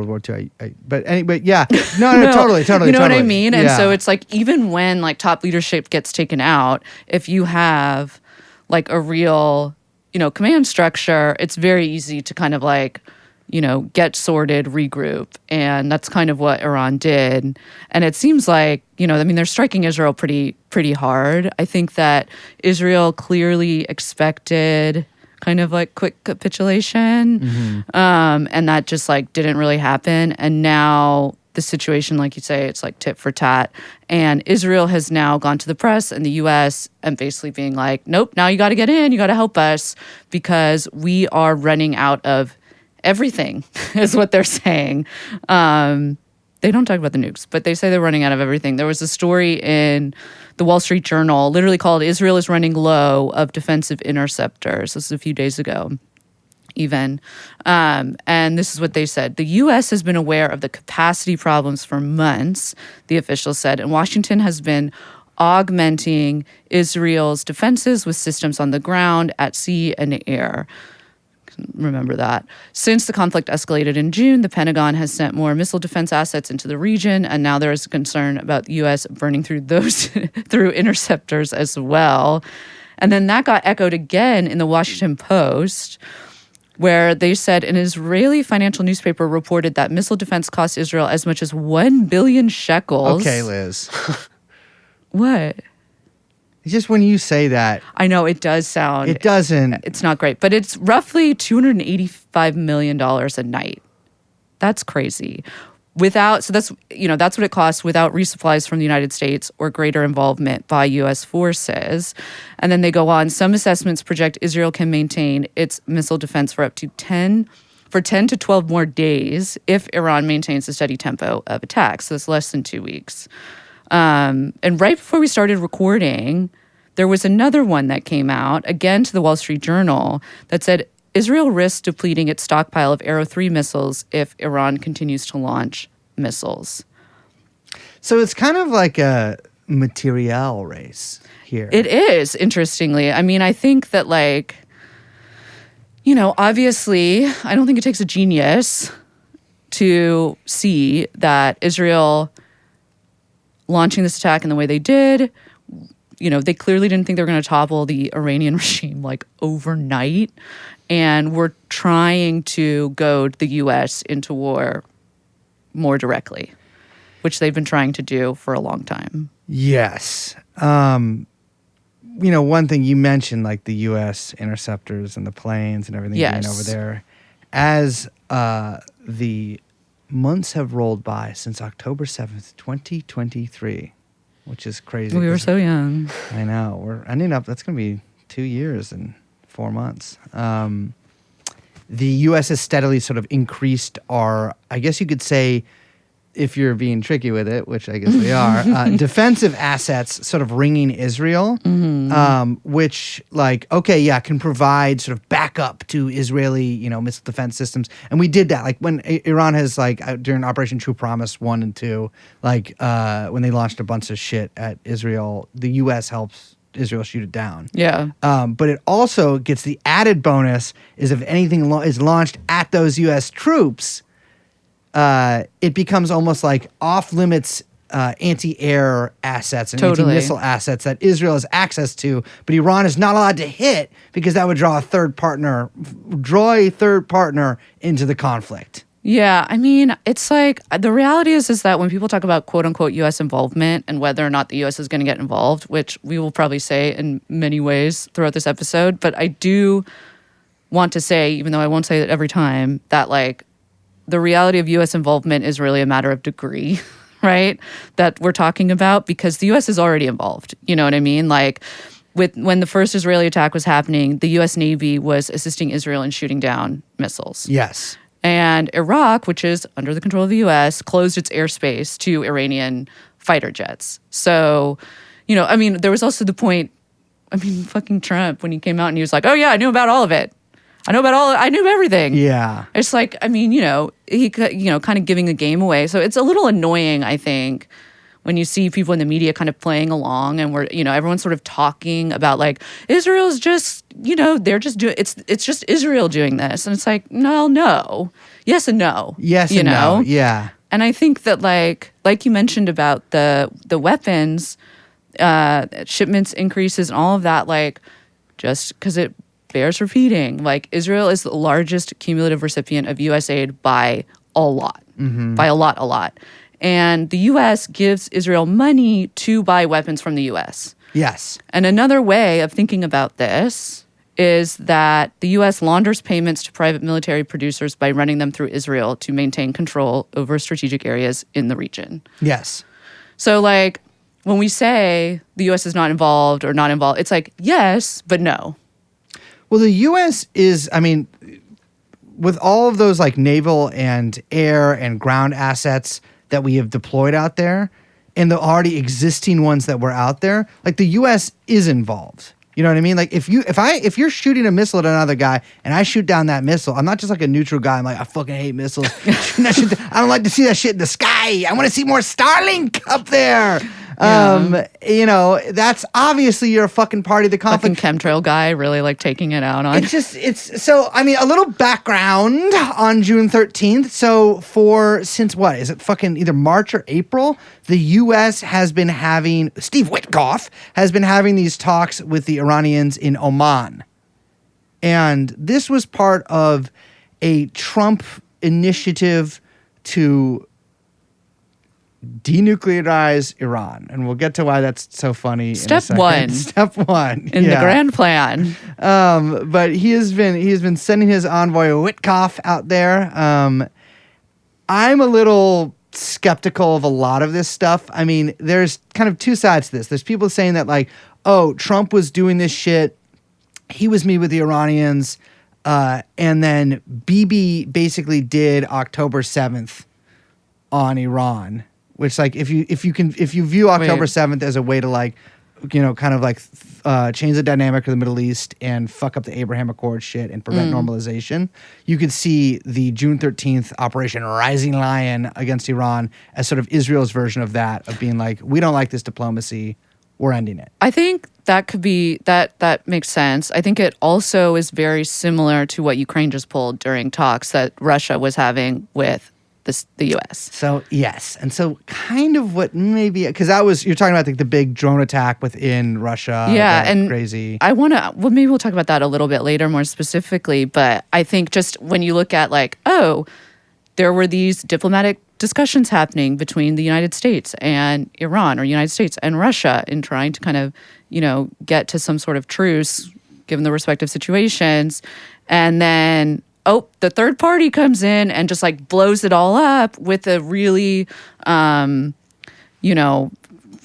World War II. But yeah, no, totally. You know what I mean? And so it's like, even when like top leadership gets taken out, if you have like a real, command structure, it's very easy to kind of like, get sorted, regroup. And that's kind of what Iran did. And it seems like, they're striking Israel pretty hard. I think that Israel clearly expected kind of like quick capitulation. Mm-hmm. And that just like didn't really happen. And now the situation, like you say, it's like tit for tat. And Israel has now gone to the press and the US and basically being like, nope, now you got to get in, you got to help us because we are running out of everything, is what they're saying. They don't talk about the nukes, but they say they're running out of everything. There was a story in the Wall Street Journal, literally called "Israel is Running Low of Defensive Interceptors." This is a few days ago, even. And this is what they said. The U.S. has been aware of the capacity problems for months, the official said, and Washington has been augmenting Israel's defenses with systems on the ground, at sea, and air. Remember that. Since the conflict escalated in June, the Pentagon has sent more missile defense assets into the region, and now there is concern about the U.S. burning through those through interceptors as well. And then that got echoed again in the Washington Post, where they said an Israeli financial newspaper reported that missile defense cost Israel as much as 1 billion shekels. Okay, Liz. What? It's just when you say that. I know it does sound. It doesn't. It's not great, but it's roughly $285 million a night. That's crazy. That's what it costs without resupplies from the United States or greater involvement by U.S. forces. And then they go on. Some assessments project Israel can maintain its missile defense for up to 10 to 12 more days if Iran maintains a steady tempo of attacks. So it's less than 2 weeks. And right before we started recording, there was another one that came out, again to the Wall Street Journal, that said Israel risks depleting its stockpile of Arrow 3 missiles if Iran continues to launch missiles. So it's kind of like a material race here. It is, interestingly. I mean, I think that obviously, I don't think it takes a genius to see that Israel launching this attack in the way they did, they clearly didn't think they were going to topple the Iranian regime overnight, and were trying to goad the U.S. into war more directly, which they've been trying to do for a long time. Yes. One thing you mentioned, like the U.S. interceptors and the planes and everything being over there, as the months have rolled by since October 7th, 2023, which is crazy. We were so young. I know. We're ending up, that's going to be 2 years and 4 months. The U.S. has steadily sort of increased our, I guess you could say, if you're being tricky with it, which I guess they are, defensive assets sort of ringing Israel, which can provide sort of backup to Israeli, missile defense systems. And we did that. Like when Iran has during Operation True Promise 1 and 2, when they launched a bunch of shit at Israel, the U.S. helps Israel shoot it down. Yeah. But it also gets the added bonus is if anything is launched at those U.S. troops, it becomes almost like off-limits anti-air assets and anti-missile assets that Israel has access to, but Iran is not allowed to hit because that would draw a third partner into the conflict. Yeah, I mean, it's like the reality is that when people talk about quote-unquote U.S. involvement and whether or not the U.S. is going to get involved, which we will probably say in many ways throughout this episode, but I do want to say, even though I won't say it every time, that the reality of U.S. involvement is really a matter of degree, right? That we're talking about, because the U.S. is already involved. You know what I mean? When the first Israeli attack was happening, the U.S. Navy was assisting Israel in shooting down missiles. Yes. And Iraq, which is under the control of the U.S., closed its airspace to Iranian fighter jets. So, there was also the point, fucking Trump, when he came out and he was like, oh yeah, I knew about all of it. I knew everything. Yeah. It's he kind of giving the game away. So it's a little annoying, I think, when you see people in the media kind of playing along and everyone's sort of talking about like Israel's just, they're just doing it's just Israel doing this. And it's like, no. Yes and no. Yes and no. Yeah. And I think that like you mentioned about the weapons shipments increases and all of that, like just because it bears repeating, like Israel is the largest cumulative recipient of U.S. aid by a lot, by a lot. And the U.S. gives Israel money to buy weapons from the U.S. Yes. And another way of thinking about this is that the U.S. launders payments to private military producers by running them through Israel to maintain control over strategic areas in the region. Yes. So, like, when we say the U.S. is not involved, it's like, yes, but no. Well, the U.S. is, with all of those, like, naval and air and ground assets that we have deployed out there and the already existing ones that were out there, like, the U.S. is involved. You know what I mean? Like if you're shooting a missile at another guy and I shoot down that missile, I'm not just like a neutral guy. I'm like, I fucking hate missiles. I don't like to see that shit in the sky. I want to see more Starlink up there. Yeah. That's obviously you're a fucking party of the conflict. Fucking chemtrail guy really like taking it out on. A little background on June 13th. So since what? Is it fucking either March or April? The U.S. has been having, Steve Witkoff has been having these talks with the Iranians in Oman. And this was part of a Trump initiative to denuclearize Iran, and we'll get to why that's so funny. Step one in the grand plan. But he has been sending his envoy Witkoff out there. I'm a little skeptical of a lot of this stuff. I mean, there's kind of two sides to this. There's people saying that like, oh, Trump was doing this shit. He was meeting with the Iranians, and then Bibi basically did October 7th on Iran. Which, like, if you view October 7th as a way to, like, kind of like change the dynamic of the Middle East and fuck up the Abraham Accord shit and prevent normalization, you could see the June 13th Operation Rising Lion against Iran as sort of Israel's version of that, of being like, we don't like this diplomacy, we're ending it. I think that could be, that makes sense. I think it also is very similar to what Ukraine just pulled during talks that Russia was having with the U.S. So, yes. And so kind of what maybe, because you're talking about the big drone attack within Russia. Yeah. And crazy. Maybe we'll talk about that a little bit later more specifically. But I think just when you look at like, oh, there were these diplomatic discussions happening between the United States and Iran, or United States and Russia, in trying to kind of, get to some sort of truce given the respective situations. And then the third party comes in and just like blows it all up with a really,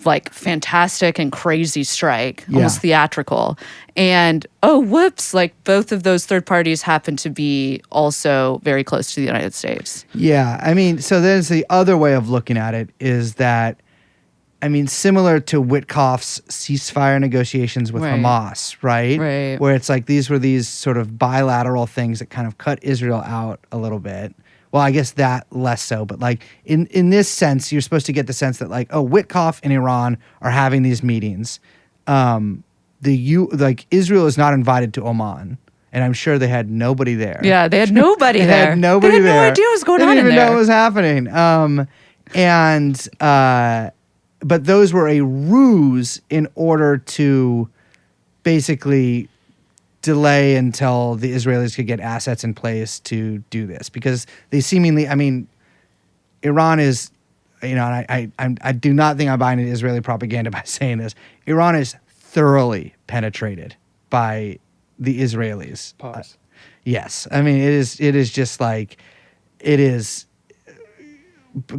like fantastic and crazy strike, almost theatrical. And whoops, like both of those third parties happen to be also very close to the United States. Yeah. I mean, so there's the other way of looking at it is that, I mean, similar to Witkoff's ceasefire negotiations with Hamas, right? Right. Where it's like these were these sort of bilateral things that kind of cut Israel out a little bit. Well, I guess that less so, but like in this sense, you're supposed to get the sense that like, Witkoff and Iran are having these meetings. Israel is not invited to Oman, and I'm sure they had nobody there. Yeah, they had nobody there. They had nobody there. They had no idea what was going on in there. They didn't even know what was happening. But those were a ruse in order to basically delay until the Israelis could get assets in place to do this. Because they seemingly, I mean, Iran is, and I do not think I'm buying into Israeli propaganda by saying this. Iran is thoroughly penetrated by the Israelis. Pause. Yes. I mean, it is just like, it is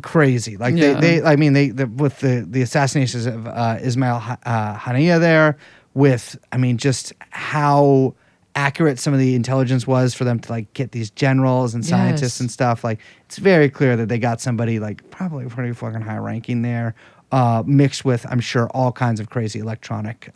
crazy. Like with the assassinations of Ismail Haniyeh there, with just how accurate some of the intelligence was for them to like get these generals and scientists and stuff. Like, it's very clear that they got somebody like probably pretty fucking high ranking there mixed with, I'm sure, all kinds of crazy electronic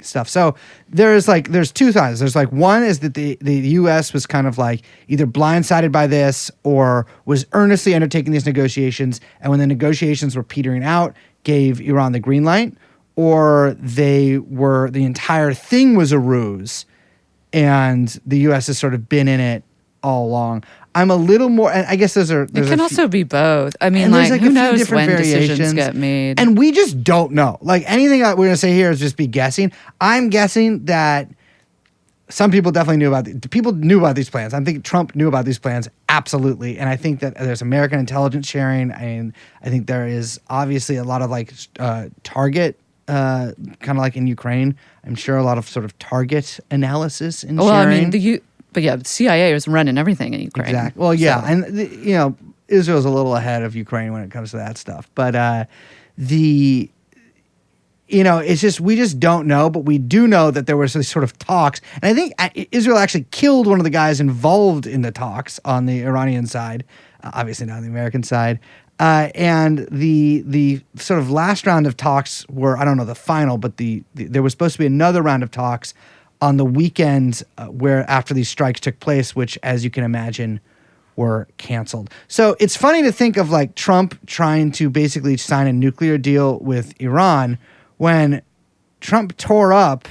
stuff. So there's two sides. There's like one is that the U.S. was kind of like either blindsided by this or was earnestly undertaking these negotiations, and when the negotiations were petering out, gave Iran the green light, or the entire thing was a ruse, and the U.S. has sort of been in it all along. I'm a little more, and I guess it can also be both. I mean, like who knows when decisions get made. And we just don't know. Like anything that we're going to say here is just be guessing. I'm guessing that some people definitely knew about these plans. I think Trump knew about these plans, absolutely. And I think that there's American intelligence sharing. And I think there is obviously a lot of like target, kind of like in Ukraine. I'm sure a lot of sort of target analysis and sharing. Well, I mean, but yeah, the CIA was running everything in Ukraine. Exactly. Well, yeah, so. And Israel's a little ahead of Ukraine when it comes to that stuff. But it's just we just don't know. But we do know that there was this sort of talks, and I think Israel actually killed one of the guys involved in the talks on the Iranian side, obviously not on the American side. And the sort of last round of talks were, I don't know the final, but there was supposed to be another round of talks on the weekend where after these strikes took place, which, as you can imagine, were canceled. So it's funny to think of like Trump trying to basically sign a nuclear deal with Iran when Trump tore up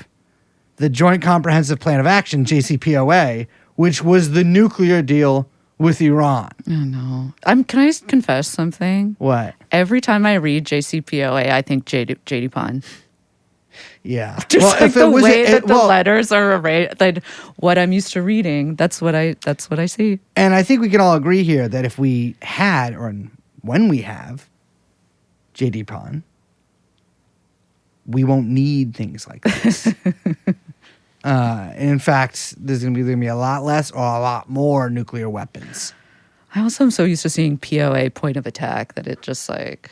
the Joint Comprehensive Plan of Action, JCPOA, which was the nuclear deal with Iran. Oh, no. Can I confess something? What? Every time I read JCPOA, I think JD Pond. Yeah. Just like the way that the letters are arranged, like what I'm used to reading, that's what I see. And I think we can all agree here that if we had, or when we have, JD Pond, we won't need things like this. In fact, there's going to be a lot less or a lot more nuclear weapons. I also am so used to seeing POA, point of attack, that it just like,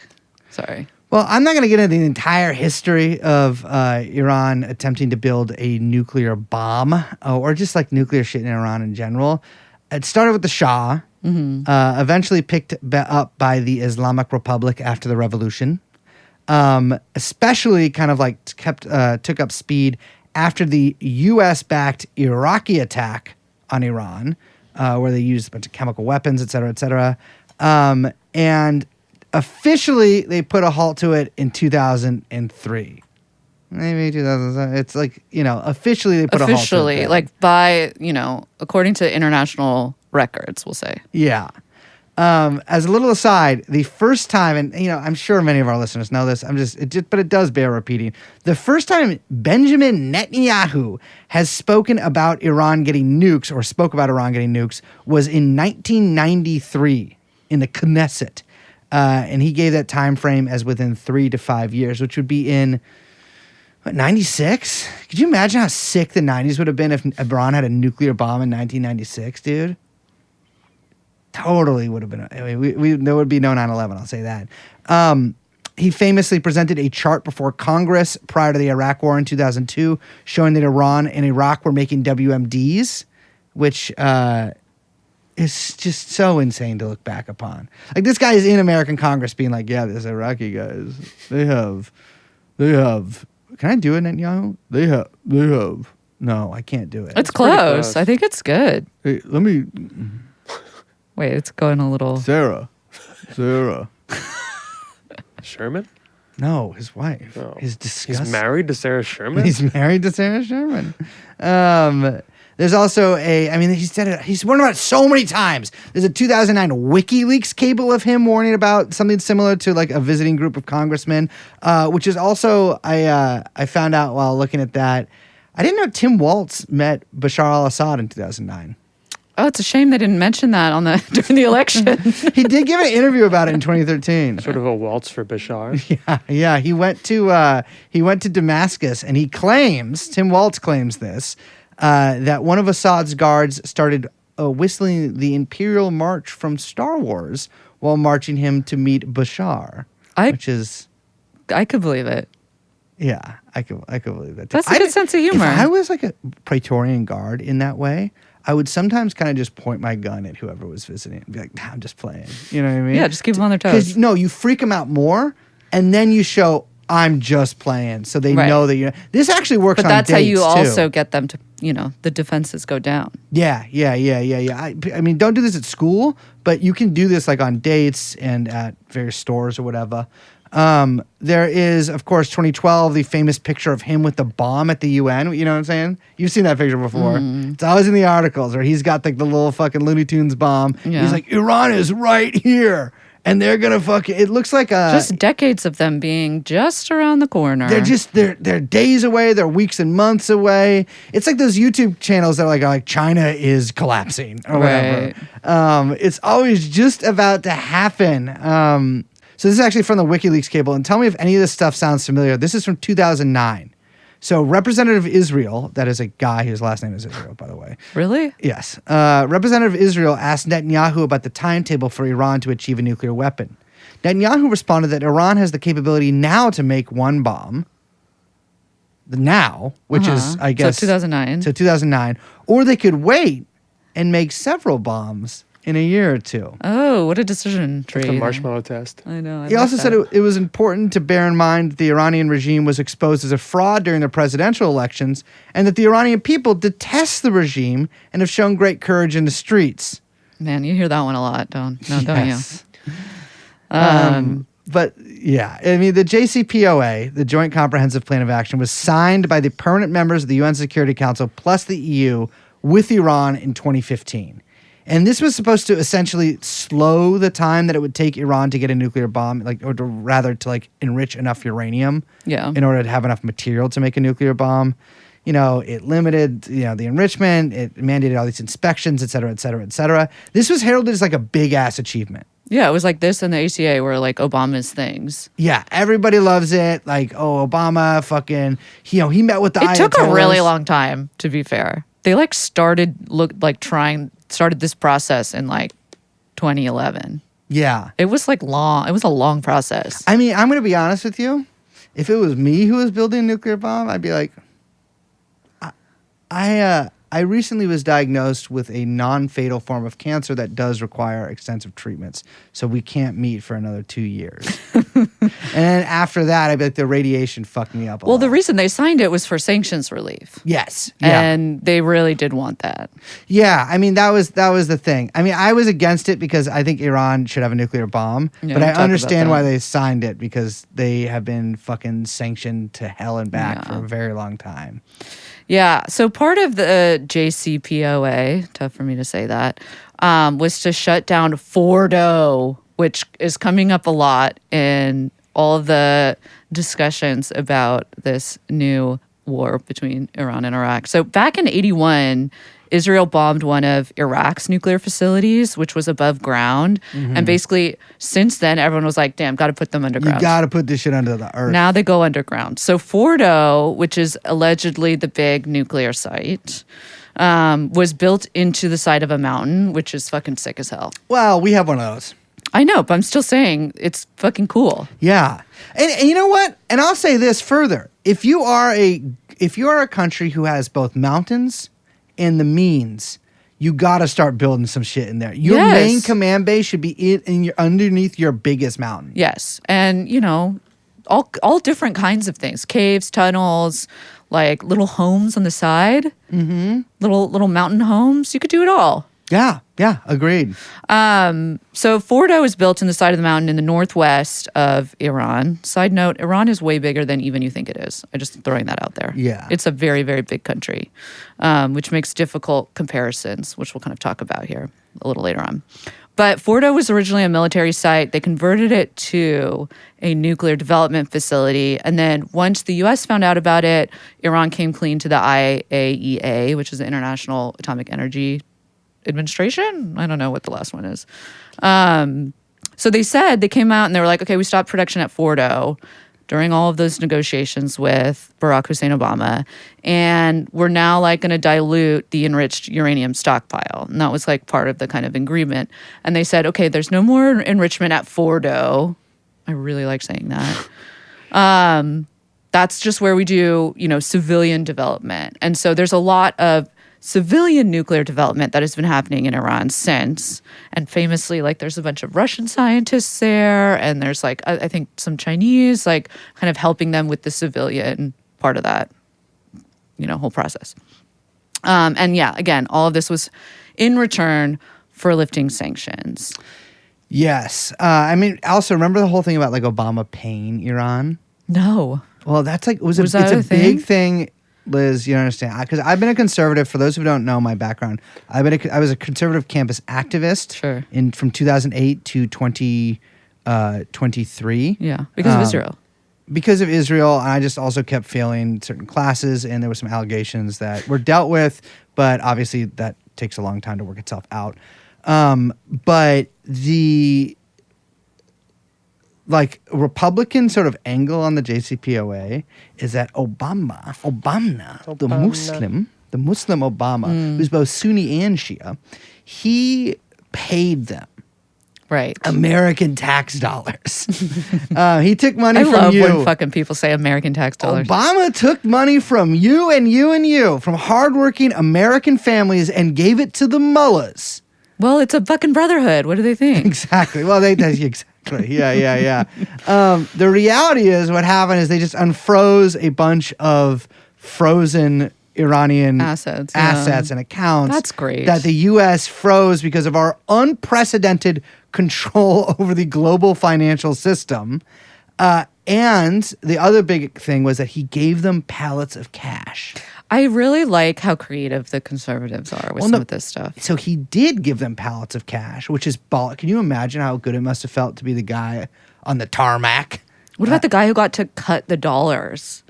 sorry. Well, I'm not going to get into the entire history of Iran attempting to build a nuclear bomb or just like nuclear shit in Iran in general. It started with the Shah, eventually picked up by the Islamic Republic after the revolution, especially kind of like took up speed after the U.S.-backed Iraqi attack on Iran, where they used a bunch of chemical weapons, et cetera, et cetera. And officially, they put a halt to it in 2003. Maybe 2007. It's like, officially they put a halt to it. Officially, like by, according to international records, we'll say. Yeah. As a little aside, the first time, and I'm sure many of our listeners know this, but it does bear repeating. The first time Benjamin Netanyahu has spoken about Iran getting nukes, or spoke about Iran getting nukes, was in 1993 in the Knesset. And he gave that time frame as within 3 to 5 years, which would be in 96? Could you imagine how sick the 90s would have been if Iran had a nuclear bomb in 1996, dude? Totally would have been. I mean, there would be no 9/11, I'll say that. He famously presented a chart before Congress prior to the Iraq War in 2002, showing that Iran and Iraq were making WMDs, which is just so insane to look back upon. Like, this guy is in American Congress being like, yeah, these Iraqi guys, they have, can I do it, Netanyahu? They have, no, I can't do it. It's close. I think it's good. Hey, let me... Wait, it's going a little... Sarah. Sherman? No, his wife. No. His disgusting... He's married to Sarah Sherman? He's married to Sarah Sherman. There's also he's said it, he's warned about it so many times. There's a 2009 WikiLeaks cable of him warning about something similar to like a visiting group of congressmen, which is also, I found out while looking at that, I didn't know Tim Waltz met Bashar al-Assad in 2009. Oh, it's a shame they didn't mention that during the election. He did give an interview about it in 2013. Sort of a waltz for Bashar. Yeah. He went to Damascus, and Tim Waltz claims this, that one of Assad's guards started whistling the Imperial March from Star Wars while marching him to meet Bashar, I could believe it. Yeah, I could believe that. That's a good sense of humor. If I was like a Praetorian guard in that way, I would sometimes kind of just point my gun at whoever was visiting and be like, nah, I'm just playing. You know what I mean? Yeah, just keep them on their toes. Because, no, you freak them out more and then you show I'm just playing, so they Right. know that you. This actually works. But on that's how you dates, also too. get them to, the defenses go down. Yeah. I mean, don't do this at school, but you can do this like on dates and at various stores or whatever. There is, of course, 2012, the famous picture of him with the bomb at the UN. You know what I'm saying? You've seen that picture before. It's always in the articles, where he's got like the little fucking Looney Tunes bomb. Yeah. He's like, Iran is right here, and they're gonna fucking. It looks like a. Just decades of them being just around the corner. They're days away. They're weeks and months away. It's like those YouTube channels that are like China is collapsing or whatever. It's always just about to happen. So this is actually from the WikiLeaks cable, and tell me if any of this stuff sounds familiar. This is from 2009. So Representative Israel, that is a guy whose last name is Israel, by the way. Really? Yes. Representative Israel asked Netanyahu about the timetable for Iran to achieve a nuclear weapon. Netanyahu responded that Iran has the capability now to make one bomb. Now, which is, I guess... So 2009. So 2009. Or they could wait and make several bombs in a year or two. Oh, what a decision tree. The marshmallow test. I know. He also said it was important to bear in mind that the Iranian regime was exposed as a fraud during the presidential elections, and that the Iranian people detest the regime and have shown great courage in the streets. Man, you hear that one a lot, don't Yes. you? But yeah, I mean, the JCPOA, the Joint Comprehensive Plan of Action, was signed by the permanent members of the UN Security Council plus the EU with Iran in 2015. And this was supposed to essentially slow the time that it would take Iran to get a nuclear bomb, to enrich enough uranium in order to have enough material to make a nuclear bomb. It limited, the enrichment, it mandated all these inspections, et cetera, et cetera, et cetera. This was heralded as like a big ass achievement. Yeah, it was like this and the ACA were like Obama's things. Yeah, everybody loves it. Like, oh, Obama fucking, he met with the Ayatollahs. It took a really long time, to be fair. They started this process in 2011. Yeah. It was long. It was a long process. I mean, I'm going to be honest with you. If it was me who was building a nuclear bomb, I'd be like, I recently was diagnosed with a non-fatal form of cancer that does require extensive treatments. So we can't meet for another 2 years. And then after that, I'd be like, the radiation fucked me up a lot. The reason they signed it was for sanctions relief. Yes. Yeah. And they really did want that. Yeah. I mean, that was the thing. I mean, I was against it because I think Iran should have a nuclear bomb. Yeah, but we'll I talk understand about why that. they signed it, because they have been fucking sanctioned to hell and back for a very long time. Yeah. So part of the JCPOA, tough for me to say that, was to shut down Fordo, which is coming up a lot in all of the discussions about this new war between Iran and Iraq. So back in 1981, Israel bombed one of Iraq's nuclear facilities, which was above ground. And basically, since then, everyone was like, damn, got to put them underground. You got to put this shit under the earth. Now they go underground. So Fordo, which is allegedly the big nuclear site, was built into the side of a mountain, which is fucking sick as hell. Well, we have one of those. I know, but I'm still saying it's fucking cool. Yeah. And you know what? And I'll say this further. If you are a country who has both mountains and the means, you got to start building some shit in there. Your main command base should be underneath your biggest mountain. Yes. And, all different kinds of things. Caves, tunnels, like little homes on the side. Mm-hmm. Little mountain homes. You could do it all. Yeah, agreed. So Fordo is built in the side of the mountain in the northwest of Iran. Side note, Iran is way bigger than even you think it is. I'm just throwing that out there. Yeah. It's a very, very big country, which makes difficult comparisons, which we'll kind of talk about here a little later on. But Fordo was originally a military site. They converted it to a nuclear development facility. And then once the U.S. found out about it, Iran came clean to the IAEA, which is the International Atomic Energy Administration. I don't know what the last one is. So they came out and they were like, okay, we stopped production at Fordo during all of those negotiations with Barack Hussein Obama. And we're now going to dilute the enriched uranium stockpile. And that was part of the kind of agreement. And they said, okay, there's no more enrichment at Fordo. I really like saying that. That's just where we do, civilian development. And so there's a lot of civilian nuclear development that has been happening in Iran since. And famously, like there's a bunch of Russian scientists there, and there's like I think some Chinese, like kind of helping them with the civilian part of that, whole process. And yeah, again, all of this was in return for lifting sanctions. Yes. I mean, also remember the whole thing about like Obama paying Iran? No. Well, that's like it's that a a thing? big thing, Liz. You understand? Because I've been a conservative. For those who don't know my background, I was a conservative campus activist. Sure. From 2008 to 2023. Yeah, because of Israel. Because of Israel, I just also kept failing certain classes, and there were some allegations that were dealt with, but obviously that takes a long time to work itself out. But the Republican sort of angle on the JCPOA is that Obama, the Muslim Obama, who's both Sunni and Shia, he paid them. Right. American tax dollars. He took money I from love you. when fucking people say American tax dollars. Obama took money from you and you and you, from hardworking American families, and gave it to the mullahs. Well, it's a fucking brotherhood. What do they think? Exactly. Well, exactly. Yeah. The reality is what happened is they just unfroze a bunch of frozen Iranian assets and accounts. That's great. That the U.S. froze because of our unprecedented control over the global financial system. And the other big thing was that he gave them pallets of cash. I really like how creative the conservatives are with some of this stuff. So he did give them pallets of cash, which is ball. Can you imagine how good it must have felt to be the guy on the tarmac? What about the guy who got to cut the dollars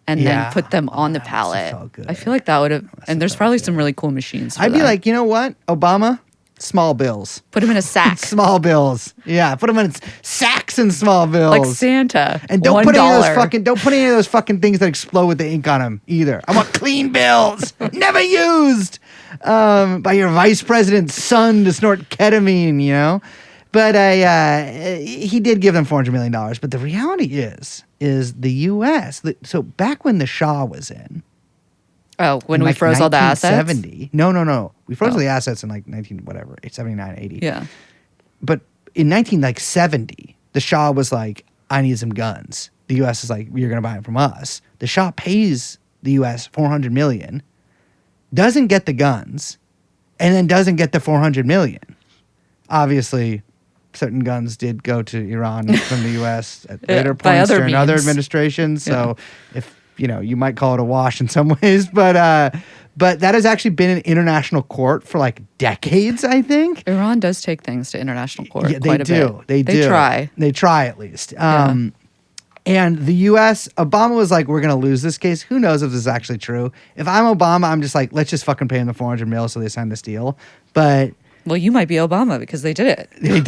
and then put them on the pallet? felt good. I feel like that would have, and there's probably some really cool machines for I'd be that. like, you know what, Obama? Small bills. Put them in a sack. Small bills. Yeah, put them in sacks and small bills. Like Santa. And don't $1. put any of those fucking things that explode with the ink on them either. I want clean bills, never used by your vice president's son to snort ketamine, But he did give them $400 million. But the reality is the U.S. So back when the Shah was in. Oh, when we froze all the assets? 1970. No. We froze all the assets in like 79, 80. Yeah. But in 1970, the Shah was like, I need some guns. The U.S. is like, you're going to buy them from us. The Shah pays the U.S. $400 million, doesn't get the guns, and then doesn't get the $400 million. Obviously, certain guns did go to Iran from the U.S. at later points during other administrations. So if you might call it a wash in some ways, but that has actually been in international court for like decades, I think. Iran does take things to international court. Yeah, quite a bit. They do. Try. They try at least. And the U.S., Obama was like, we're going to lose this case. Who knows if this is actually true? If I'm Obama, I'm just like, let's just fucking pay him the $400 million so they sign this deal. But well, you might be Obama because they did it. They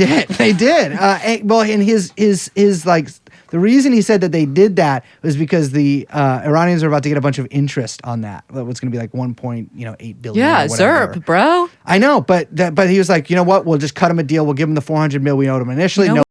did. And his like the reason he said that they did that was because the Iranians are about to get a bunch of interest on that. That was going to be like 1.8 billion. Yeah, ZERP, bro. I know, but he was like, you know what? We'll just cut him a deal. We'll give him the $400 million we owed him initially. You know no